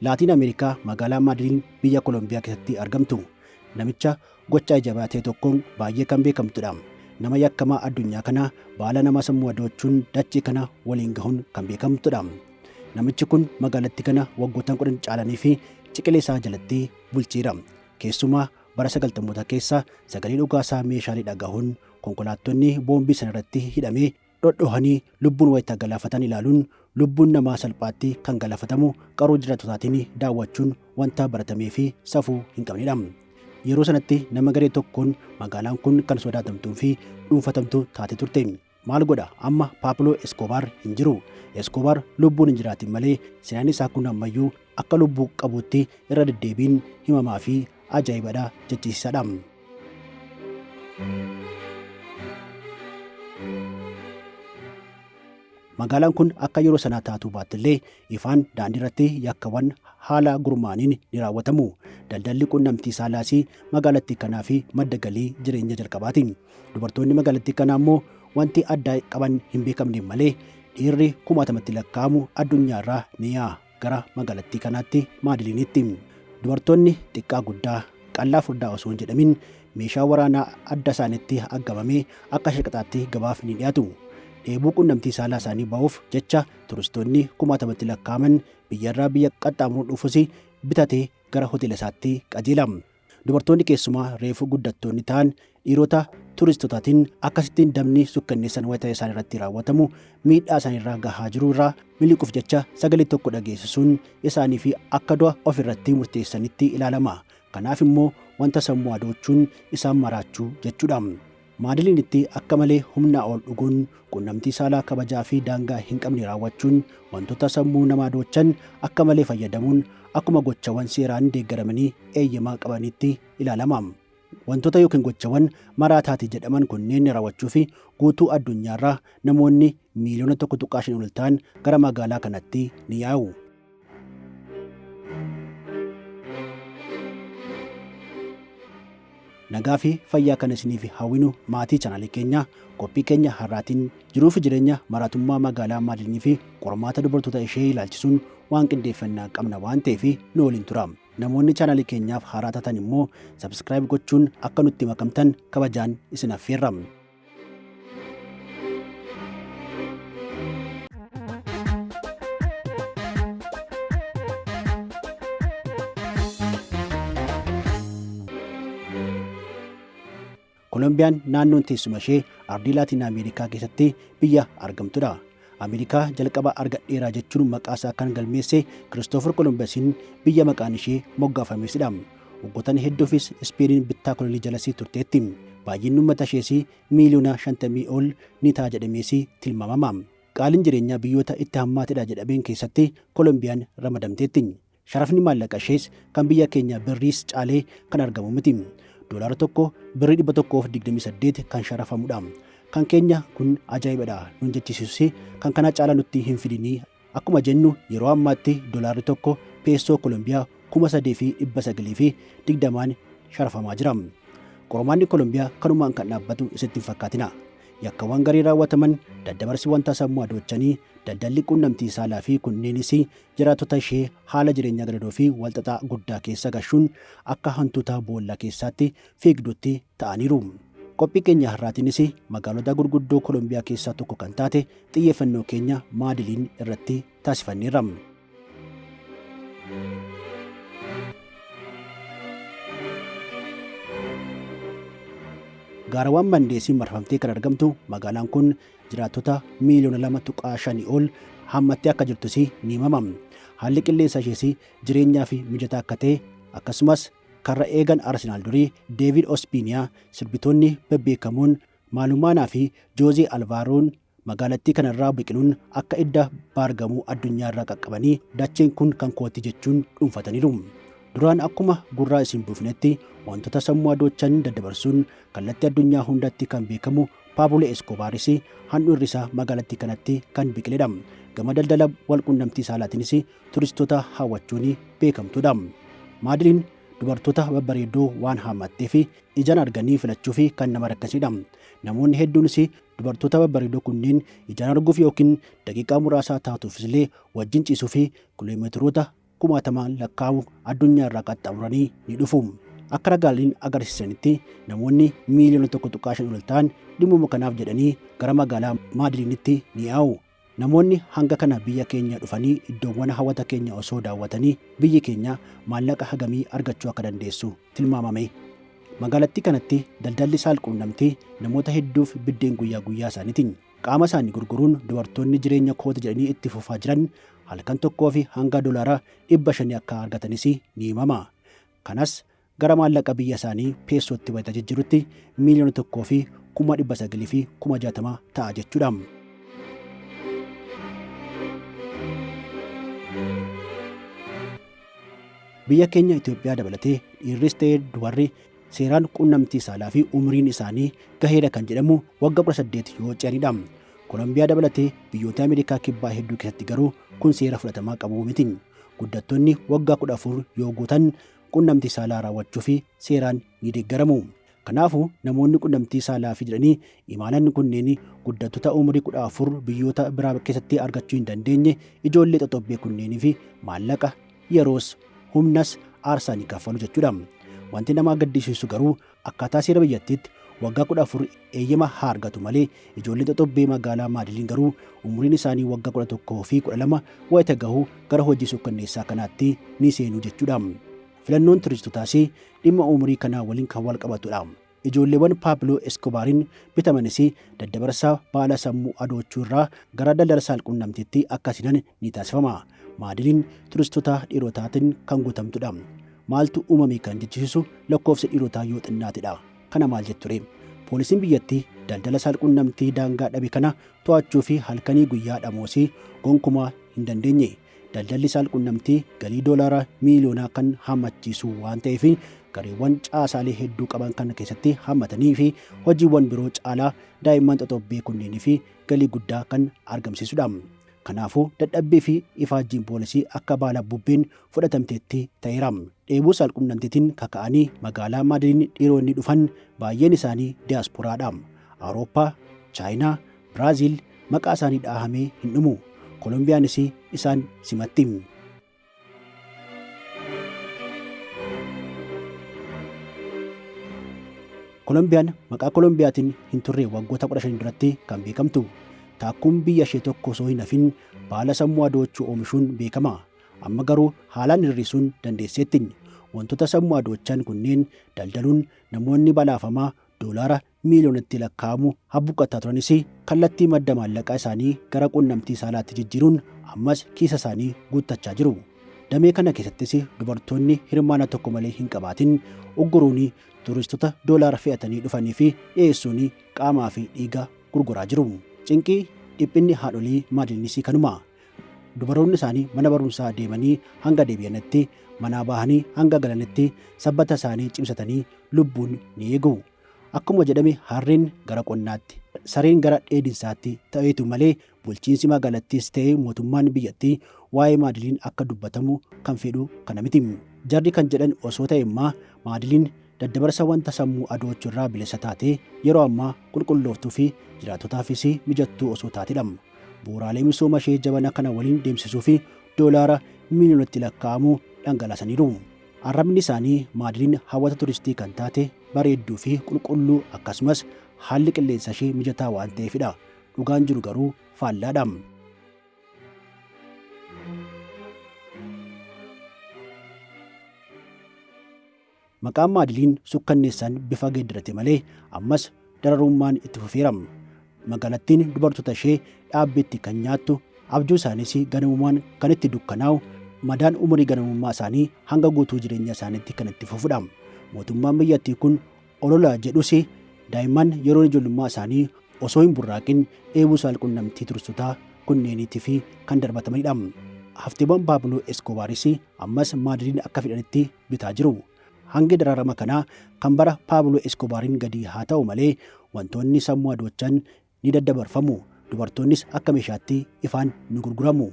Laatiin Ameerikaa magaalaa Maadiliin biyya Kolombiyaa keessatti argamtu. Namicha gochaa jabaatee tokkoon baay'ee kan beekamtudha. Nama yakkamaa addunyaa kana baala nama sammuu adoochuun dachee kana waliin gahuun kan beekamtudha. Namichi kun magaalattii kana waggoottan 10 caalanii fi ciqilee isaa jalatti bulchiira. Keessumaa bara 90moota keessa sagalee dhugaasaa meeshaalee dhagahuun konkolaattonni boombii sana irratti hidhamee dhodhoohanii lubbuun wayita galaafatan ilaaluun lubbuun namaa salphaatti kan galaafatamu qaroo jiraatotaatiin daawwachuun wanta baratamee fi safuu hin qabnedha. Yeroo sanatti nama garee tokkoon magaalaan kun kan sodaatamtuu fi dhuunfatamtu taate turte. Maal godha amma Pablo Escobar hin jiru. Escobar lubbuun hin jiraatin malee seenaan isaa kun ammayyuu akka lubbuu qabuutti irra deddeebiin himamaa fi ajaa'ibadha jechiisaadha. Magaalaan kun akka yeroo sanaa taatu baattillee ifaan daandii irratti yakkawwan haala gurmaaniin ni raawwatamu. Daldalli quunnamtii saalaasii magaalattii kanaa fi madda galii jireenya jalqabaati. Dubartoonni magaalattii kanaa immoo wanti addaa qaban hin beekamne malee dhiirri kumaatamatti lakkaa'amu addunyaarraa ni yaa'a gara magaalattii kanaatti Maadiliinitti. Dubartoonni xiqqaa guddaa qal'aa furdaa osoo hin jedhamin meeshaa waraanaa adda isaaniitti aggamamee akka shaqaxaatti gabaaf ni dhiyaatu. Dheebuu quunnamtii saalaa isaanii ba'uuf jecha turistoonni kumaatamatti lakkaa'aman biyyarraa biyya qaxxaamuruu dhuufus bitatee gara hoteela isaatti qajeela. Dubartoonni keessumaa reefu guddattoonni ta'an dhiirota turistotaatiin akkasittiin dabni sukkanneessan wayita isaan irratti raawwatamu miidhaa isaaniirraa gahaa jiru irraa miliquuf jecha sagalee tokko dhageessisuun isaanii fi akka du'a ofirratti murteessanitti ilaalama. Kanaaf immoo wanta sammuu adoochuun isaan maraachuu jechuudha. Maadiliinitti akka malee humnaa ol dhuguun quunnamtii saalaa kabajaa fi daangaa hin qabne raawwachuun wantoota sammuu namaa adoochan akka malee fayyadamuun akkuma gochawwan seeraan deeggaramanii eeyyamaa qabanitti ilaalama. Wantoota yookiin gochawwan maraataati jedhaman kunneen raawwachuu fi guutuu addunyaarraa namoonni miiliyoona 1.5 ol ta'an gara magaalaa kanatti ni yaa'u. Nagaa fi fayyaa kan isiniif hawwinu maatii chaanaalii keenya qophii keenya har'aatiin jiruu fi jireenya maraatummaa magaalaa Maadiliinii fi qormaata dubartoota ishee ilaalchisuun waan qindeeffannaa qabna waan ta'eef nu waliin tura. Namoonni chaanaalii keenyaaf haaraa taatan immoo sabskiraayib gochuun akka nutti makamtan kabajaan isin affeerra. Kolombiyaan naannoon teessuma ishee ardii Laatiin Ameerikaa keessatti biyya argamtudha. Ameerikaa jalqaba argadheeraa jechuun maqaa isaa kan galmeesse Kiristoofer Kolombasiin biyya maqaan ishee moggaafamesidha. Waggoottan hedduufis Ispeeniin bittaa kolonii jalasii turteetti. Baay'inni uummata ishees miiliyoona 50 ol ni ta'a jedhamees tilmaamama. Qaaliin jireenyaa biyyoota itti hammaatedha jedhameen keessatti Kolombiyaan ramadamteetti. Sharafni maallaqa ishees kan biyya keenya birriis caalee kan argamu miti. Doolaara tokko birrii 128 kan sharafamudha. Kan keenya kun ajaa'ibadha nun jechisiisus kan kana caala nutti hin fidinii. Akkuma jennu yeroo ammaatti doolaarri tokko peesoo Kolombiyaa 3,920 sharafamaa jira. Qormaanni Kolombiyaa kanumaan kan dhaabbatu isitti hin fakkaatina. Yakkawwan garii raawwataman daddabarsi wanta sammuu adoochanii daldalli quunnamtii saalaa fi kunneenis jiraatota ishee haala jireenya gadadoo fi walxaxaa guddaa keessa gashuun akka hantuuta boolla keessaatti fiigdutti ta'aniiru. Qophii keenya har'aatiinis magaalota gurguddoo Kolombiyaa keessaa tokko kan taate xiyyeeffannoo keenya Maadiliin irratti taasifanneerra. Gaarawwan Mandeesiin marfamtee kan argamtu magaalaan kun jiraattota miiliyoona 2.5 ol hammattee akka jirtus ni himama. Haalli qilleensa ishees jireenyaa fi mijataa akka ta'e akkasumas karra eegan Arsenaal durii Deevid Ospiniyaa sirbitoonni bebbeekamoon Maalumaanaa fi Joozee Alvaaroon magaalattii kanarraa biqiluun akka idda baargamuu addunyaarraa qaqqabanii dacheen kun kan kooti jechuun dhuunfataniiru. Duraan akkuma gurraa isin buufnetti wantoota sammuu adoochan daddabarsuun kallattii addunyaa hundatti kan beekamu Pablo Escobaris handhuurri isaa magaalattii kanatti kan biqiledha. Gama daldala walquunnamtii saalaatiinis turistoota hawwachuun beekamtudha. Maadiliin dubartoota babbareedoo waan hammatteef ijaan arganii filachuuf kan nama rakkisidha. Namoonni hedduunis dubartoota babbareedoo kunneen ijaan arguuf yookiin daqiiqaa muraasaa taatuufis illee wajjin ciisuu fi kiiloomeetiroota kumaatamaan lakkaa'amu addunyaa irraa qaxxaamuranii ni dhufu. Akka ragaaleen agarsiisanitti namoonni miiliyoona 1.5 ol ta'an dhimma kanaaf jedhanii gara magaalaa Maadiliinitti ni yaa'u. Namoonni hanga kana biyya keenya dhufanii iddoowwan hawwata keenya osoo daawwatanii biyyi keenya maallaqa hagamii argachuu akka dandeessu tilmaamame. Magaalattii kanatti daldalli saalquunnamtii namoota hedduuf biddeen guyyaa guyyaa isaaniitiin qaama isaanii gurguruun dubartoonni jireenya koota jedhanii itti fufaa jiran halkan tokkoo fi hanga doolaara 500 akka argatanis ni himama. Kanas gara maallaqa biyya isaanii peesootti wayita jijjiirutti miiliyoona 1,900 fi 60,000 ta'a jechuudha. Biyya keenya Itoophiyaa dabalatee dhiirris ta'ee dubarri seeraan quunnamtii saalaa fi umriin isaanii gaheedha kan jedhamu waggaa 18 yoo ce'anidha. Kolombiyaa dabalatee biyyoota Ameerikaa kibbaa hedduu keessatti garuu kun seera fudhatamaa qabu miti. Guddattoonni waggaa 14 yoo guutan quunnamtii saalaa raawwachuu fi seeraan ni deeggaramu. Kanaafuu namoonni quunnamtii saalaa fi jedhanii imaalan kunneen guddattoota umrii 14 biyyoota biraa keessatti argachuu hin dandeenye ijoollee xoxobbee kunneenii fi maallaqa yeroos humnas aarsaa ni kaffalu jechuudha. Wanti nama gaddisiisu garuu akkaataa seera biyyattiitti waggaa 14 eeyyama haa argatu malee ijoollee xoxobbee magaalaa Maadiliin garuu umriin isaanii waggaa 11 fi 12 wayita gahu gara hojii suukkanneessaa kanaatti ni seenu jechuudha. Filannoon turistotaas dhimma umrii kanaa waliin kan wal qabatudha. Ijoolleewwan Pablo Escobaariin bitamanis daddabarsaa baala sammuu adoochuu irraa gara daldala saalquunnamtiitti akka seenan ni taasifama. Maadiliin turistota dhiirotaatiin kan guutamtudha. Maaltu uumame kan jechisiisu lakkoofsa dhiirotaa yoo xinnaatedha. Kana maal jetture? Poolisiin biyyattii daldala saalquunnamtii daangaa dhabe kana to'achuu fi halkanii guyyaa dhamoosii gonkumaa hin dandeenye. Daldalli saalquunnamtii galii doolaara miiliyoonaa kan hammachiisu waan ta'eef gareewwan caasaalee hedduu qaban kan keessatti hammatanii fi hojiiwwan biroo caalaa daa'imman xoxobbee kunneenii fi galii guddaa kan argamsiisudha. Kanaafuu dadhabbii fi ifaajjiin poolisii akka baala bubbeen fudhatamteetti ta'eera. Dheebuu saalquunnamtiitiin kaka'anii magaalaa Maadiliin dhiironni dhufan baay'een isaanii diyaasporaadha. Awurooppaa, Chaayinaa, Biraaziil maqaa isaanii dhaahamee hin dhumu. Kolombiyaanis isaan simatti. Kolombiyaan maqaa Kolombiyaatiin hin turre waggoota 15 duratti kan beekamtu. Taakkuun biyya ishee tokko osoo hin hafin baala sammuu adoochuu oomishuun beekama. Amma garuu haalaan hir'isuun dandeesseetti. Wantoota sammuu adoochan kunneen daldaluun namoonni balaafamaa doolaara miiliyoonatti lakkaa'amu habbuqqataa turanis kallattii madda maallaqaa isaanii gara quunnamtii saalaatti jijjiiruun ammas kiisa isaanii guuttachaa jiru. Damee kana keessattis dubartoonni hirmaana tokko malee hin qabaatin ugguruun turistota doolaara fe'atanii dhufanii fi dhiyeessuun qaamaa fi dhiiga gurguraa jiru. Cinqii dhiphinni haadholii Maadiliinis kanuma. Dubaroonni isaanii mana barumsaa deemanii hanga deebi'anitti manaa bahanii hanga galanitti sabbata isaanii cimsatanii lubbuun ni eegu. Akkuma jedhame harreen gara qonnaatti, sareen gara dheedinsaatti ta'eetu malee bulchiinsi magaalattiis ta'ee mootummaan biyyattii waa'ee Maadiliin akka dubbatamu kan fedhu kana miti. Jarri kan jedhan osoo ta'e immoo Maadiliin daddabarsa wanta sammuu adoochuu irraa bilisa taate yeroo ammaa qulqullooftuu fi jiraatotaafis mijattuu osoo taatedha. Bu'uuraalee misooma ishee jabana kana waliin deemsisuu fi doolaara miiliyoonatti lakkaa'amu dhangalaasaniiru. Arrabni isaanii Maadiliin hawwata turistii kan taate bareedduu fi qulqulluu akkasumas haalli qilleensa ishee mijataa waan ta'eefidha. Dhugaan jiru garuu faallaadha. Maqaan Maadiliin sukkanneessaan bifa geeddarate malee ammas dararummaan itti fufeera. Magaalattiin dubartoota ishee dhaabbiitti kan nyaattu abjuu isaaniis ganamummaan kan itti dukkanaa'u madaan umurii ganamummaa isaanii hanga guutuu jireenya isaaniitti kan itti fufudha. Mootummaan biyyattii kun olola jedhus daa'imman yeroo ijoollummaa isaanii osoo hin burraaqin dheebuu saalquunnamtii turistotaa kunneeniitii fi kan darbatamanidha. Hafteewwan Pablo Escobaaris ammas Maadiliin akka fedhanitti bitaa jiru. Hangi dararama kanaa kan bara Pablo Escobaariin gadi haa ta'u malee wantoonni sammuu adoochan ni daddabarfamu. Dubartoonnis akka meeshaatti ifaan ni gurguramu.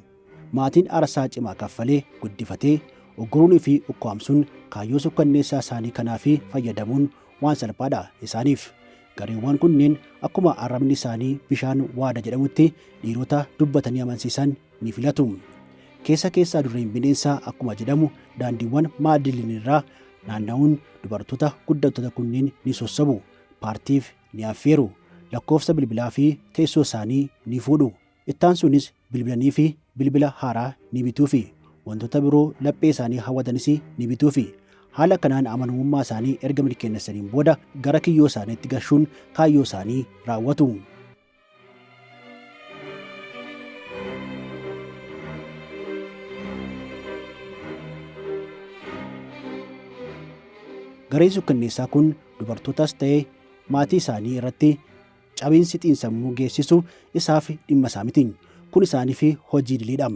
Maatiin aarsaa cimaa kaffalee guddifatee ugguruunii fi ukkaamsuun kaayyoo sukkanneessaa isaanii kanaaf fayyadamuun waan salphaadha isaaniif. Gareewwan kunneen akkuma arrabni isaanii bishaan waada jedhamutti dhiirota dubbatanii amansiisan ni filatu. Keessaa dureen bineensaa akkuma jedhamu daandiiwwan Maadiliin irraa naanna'uun dubartoota guddattoota kunneen ni sossabu, paartiif ni affeeru, lakkoofsa bilbilaa fi teessoo isaanii ni fuudhu. Ittaan sunis bilbilanii fi bilbila haaraa ni bituu fi wantoota biroo laphee isaanii hawwatanis ni bituu fi haala kanaan amanamummaa isaanii erga mirkaneessaniin booda gara kiyyoo isaaniitti gashuun kaayyoo isaanii raawwatu. Gareen sukkanneessaa kun dubartootas ta'ee maatii isaanii irratti cabiinsi xiinsammuu geessisu isaaf dhimma isaa miti. Kun isaaniif hojii idileedha.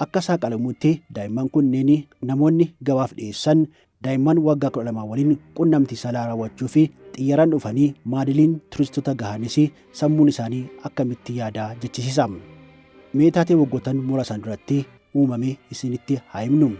Akka saaqalamuutti daa'imman kunneen namoonni gabaaf dhiyeessan daa'imman waggaa 12 waliin qunnamtii saalaa raawwachuu fi xiyyaaraan dhufanii Maadiliin turistoota gahanis sammuun isaanii akkamitti yaadaa jechisiisa. Mee taatee waggoottan muraasan duratti uumame isinitti haa himnu.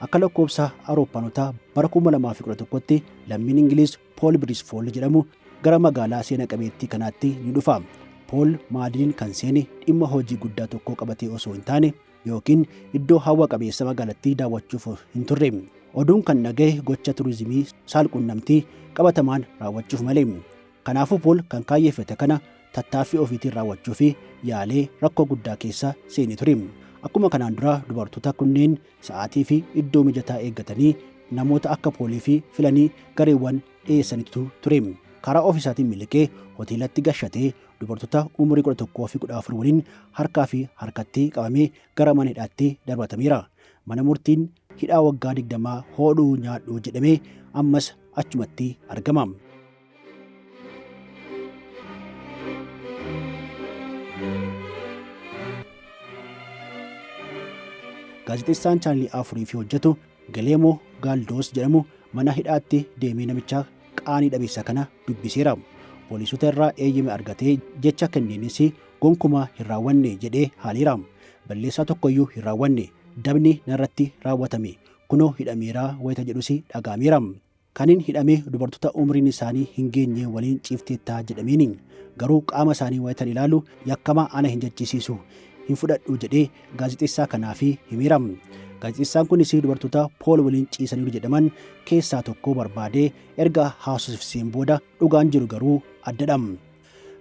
Akka lakkoofsa Awurooppaanotaa bara 2011tti lammiin Ingiliz Pool Birisfool jedhamu gara magaalaa seena qabeettii kanaatti ni dhufa. Pool Maadiliin kan seene dhimma hojii guddaa tokko qabatee osoo hin taane yookiin iddoo hawwa qabeessa magaalattii daawwachuuf hin turre. Oduun kan dhagaye gocha turizimii saalqunnamtii qabatamaan raawwachuuf malee. Kanaafuu Pool kan kaayyeeffate kana tattaaffii ofiitiin raawwachuu fi yaalee rakkoo guddaa keessa seenee ture. Akkuma kanaan dura dubartoota kunneen sa'aatii fi iddoo mijataa eeggatanii namoota akka Poolii fi filanii gareewwan dhiyeessanitu ture. Karaa ofiisaatiin miliqee hoteelatti gashatee dubartoota umurii 11 fi 14 waliin harkaa fi harkatti qabamee gara mana hidhaatti darbatameera. Mana murtiin hidhaa waggaa 20 hodhuu nyaadhuu jedhamee ammas achumatti argama. Gaazexeessaan chaanalii Afurii hojjetu Galeemoo Gaaldoos jedhamu mana hidhaatti deemee namicha qaanii dhabeessa kana dubbiseera. Poolisoota irraa eeyyama argatee jecha kenneenis gonkumaa hin raawwanne jedhee haaleera. Balleessaa tokkoyyuu hin raawwanne, dabni narratti raawwatame, kunoo hidhameeraa wayita jedhus dhagaameera. Kaniin hidhamee dubartoota umriin isaanii hin geenye waliin ciifteettaa jedhameen garuu qaama isaanii wayitan ilaalu yakkamaa ana hin jechisiisu hin fudhadhu jedhee gaazexeessaa kanaaf himeera. Gaazexeessaan kunis dubartoota Pool waliin ciisaniiru jedhaman keessaa tokko barbaadee erga haasofsiiseen booda dhugaan jiru garuu addadha.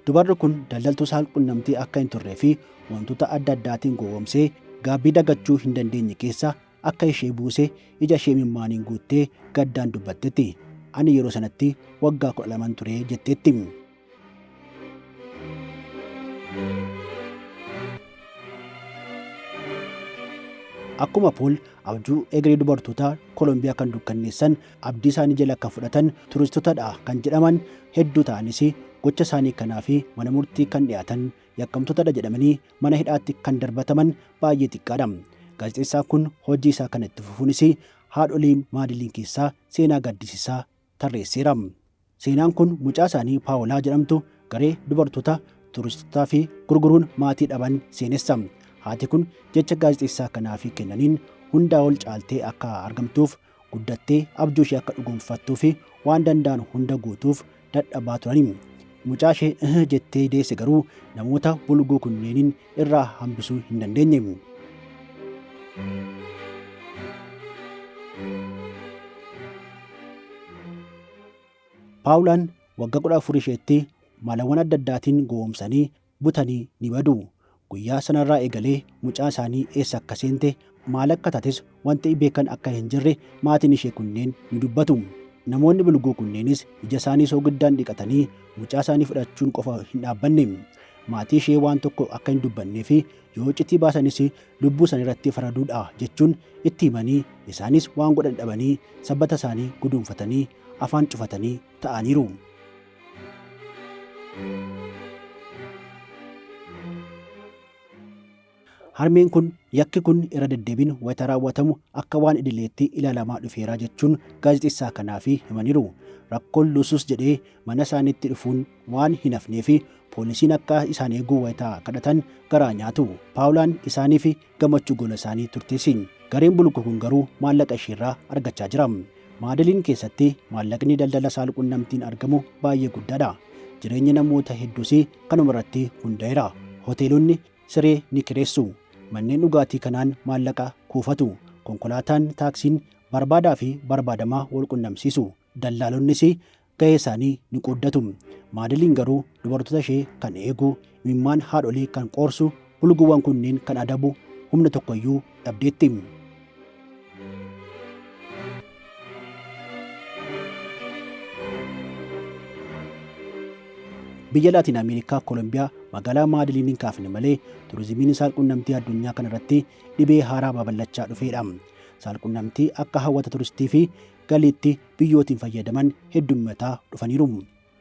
Dubarri kun daldaltuu saalqunnamtii akka hin turree fi wantoota adda addaatiin gowwoomsee gaabbii dagachuu hin dandeenye keessa akka ishee buuse ija ishee mimmaaniin guuttee gaddaan dubbattetti. Ani yeroo sanatti waggaa 12 ture jetteetti. Akkuma Pool abjuu egeree dubartoota Koolombiyaa kan dukkanneessan abdii isaanii jala kan fudhatan turistotadha kan jedhaman hedduu ta'anis gocha isaanii kanaa fi mana murtii kan dhiyaatan yakkamtootadha jedhamanii mana hidhaatti kan darbataman baay'ee xiqqaadha. Gaazexeessaan kun hojii isaa kan itti fufuunis haadholii Maadiliin keessaa seenaa gaddisiisaa tarreesseera. Seenaan kun mucaa isaanii Paawulaa jedhamtu garee dubartoota turistotaa fi gurguruun maatii dhaban seenessa. Haati kun jecha gaazexeessaa kanaaf kennaniin hundaa ol caaltee akka argamtuuf guddattee abjuu ishee akka dhugoomfattuu fi waan danda'an hunda guutuuf dadhabaa turani. Mucaa ishee jettee deesse garuu namoota bulguu kunneeniin irraa hambisuu hin dandeenye. Paawulaan waggaa 14 isheetti malawwan adda addaatiin gowwoomsanii butanii ni badu. Guyyaa sanarraa eegalee mucaa isaanii eessa akka seente maal akka taates wanti beekan akka hin jirre maatiin ishee kunneen ni dubbatu. Namoonni bulguu kunneenis ija isaanii soogiddaan dhiqatanii mucaa isaanii fudhachuun qofa hin dhaabbanne. Maatii ishee waan tokko akka hin dubbannee fi yoo citii baasanis lubbuu isaanii irratti faraduudha jechuun itti himanii isaanis waan godhan dhabanii sabbata isaanii guduunfatanii afaan cufatanii ta'aniiru. Harmeen kun yakki kun irra deddeebiin wayita raawwatamu akka waan idileetti ilaalamaa dhufeera jechuun gaazexeessaa kanaaf himaniiru. Rakkoon lusus jedhee mana isaaniitti dhufuun waan hin hafnee fi poolisiin akka isaan eeguu wayita kadhatan garaa nyaatu. Paawulaan isaaniif gammachuu gola isaanii turteessi. Gareen bulguu kun garuu maallaqa isheerraa argachaa jira. Maadiliin keessatti maallaqni daldala saalqunnamtiin argamu baay'ee guddaadha. Jireenya namoota hedduus kanuma irratti hundaa'eera. Hoteelonni siree ni kireessu. Manneen dhugaatii kanaan maallaqa kuufatu. Konkolaataan taaksiin barbaadaa fi barbaadamaa wal qunnamsiisu. Dallaalonnis gahee isaanii ni qooddatu. Maadaliin garuu dubartoota ishee kan eegu, imimmaan haadholii kan qoorsu, bulguuwwan kunneen kan adabu humna tokkoyyuu dhabdeetti. Biyya Laatiin Ameerikaa Koolombiyaa magaalaa Maadaliin hin kaafne malee turizimiin saalqunnamtii addunyaa kana irratti dhibee haaraa babal'achaa dhufeedha. Saalqunnamtii akka hawwata turistii fi galiitti biyyootiin fayyadaman heddummataa dhufaniiru.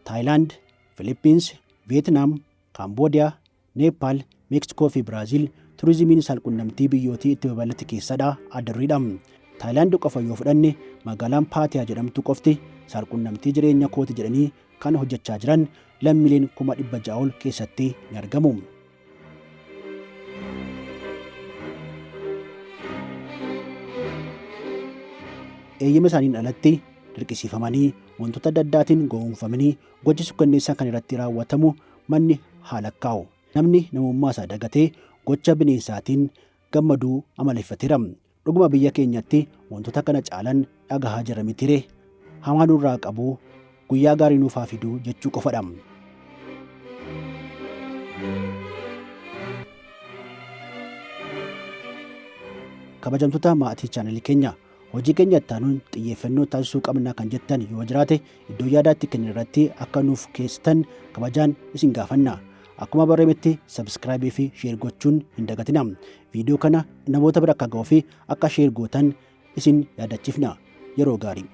Taayilaand, Filiippiins, Veetnaam, Kaamboodiyaa, Neepaal, Meeksikoo fi Biraaziil turizimiin saalqunnamtii biyyootii itti babal'ate keessadha adda-durreedha. Taayilaand qofa yoo fudhanne magaalaan Paatiyaa jedhamtu qofti saalqunnamtii jireenya kooti jedhanii kan hojjechaa jiran lammiileen 600,000 ol keessatti ni argamu. Eeyyama isaaniin alatti dirqisiifamanii wantoota adda addaatiin gowwoomfamanii gochi suukanneessaa kan irratti raawwatamu manni haa lakkaa'u. Namni namummaa isaa dagatee gocha bineensaatiin gammaduu amaleeffateera. Dhuguma biyya keenyatti wantoota kana caalan dhagahaa jira mitire. Hamaa nurraa qabu guyyaa gaarii nuuf haa fiduu jechuu qofadha. Kabajamtoota maatii chaanalii keenya, hojii keenya ittaanuun xiyyeeffannoo taasisuu qabna kan jettan yoo jiraate iddoo yaadaatti kennan irratti akka nuuf keessan kabajaan isin gaafanna. Akkuma barreeffametti sabskraayibii fi sheer gochuun hin dagatina. Viidiyoo kana namoota bira akka ga'uu fi akka sheer gootan isin yaadachiifna. Yeroo gaarii.